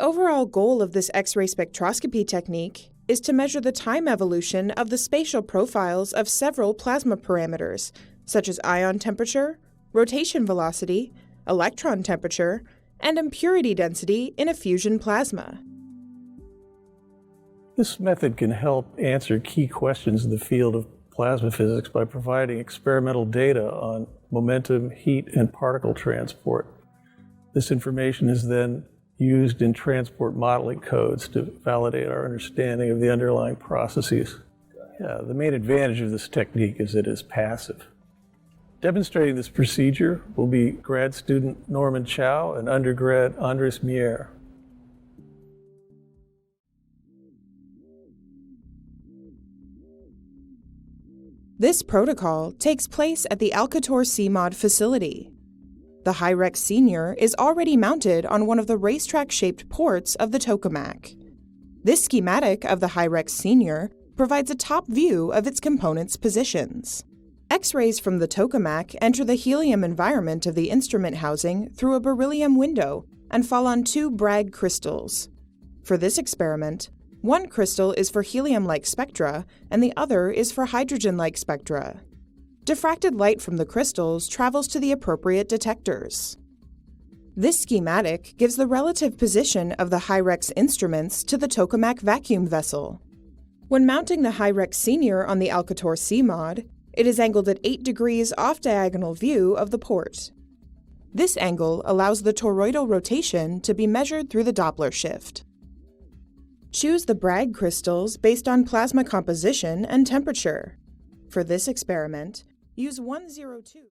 overall goal of this X-ray spectroscopy technique is to measure the time evolution of the spatial profiles of several plasma parameters, such as ion temperature, rotation velocity, electron temperature, and impurity density in a fusion plasma. This method can help answer key questions in the field of plasma physics by providing experimental data on momentum, heat, and particle transport. This information is then used in transport modeling codes to validate our understanding of the underlying processes. The main advantage of this technique is it is passive. Demonstrating this procedure will be grad student Norman Chow and undergrad Andrés Mier. This protocol takes place at the Alcator CMOD facility. The Hyrex Senior is already mounted on one of the racetrack-shaped ports of the tokamak. This schematic of the Hyrex Senior provides a top view of its components' positions. X-rays from the tokamak enter the helium environment of the instrument housing through a beryllium window and fall on two Bragg crystals. For this experiment, one crystal is for helium-like spectra and the other is for hydrogen-like spectra. Diffracted light from the crystals travels to the appropriate detectors. This schematic gives the relative position of the Hyrex instruments to the tokamak vacuum vessel. When mounting the Hyrex Senior on the Alcator CMOD, it is angled at 8 degrees off-diagonal view of the port. This angle allows the toroidal rotation to be measured through the Doppler shift. Choose the Bragg crystals based on plasma composition and temperature. For this experiment, use 102.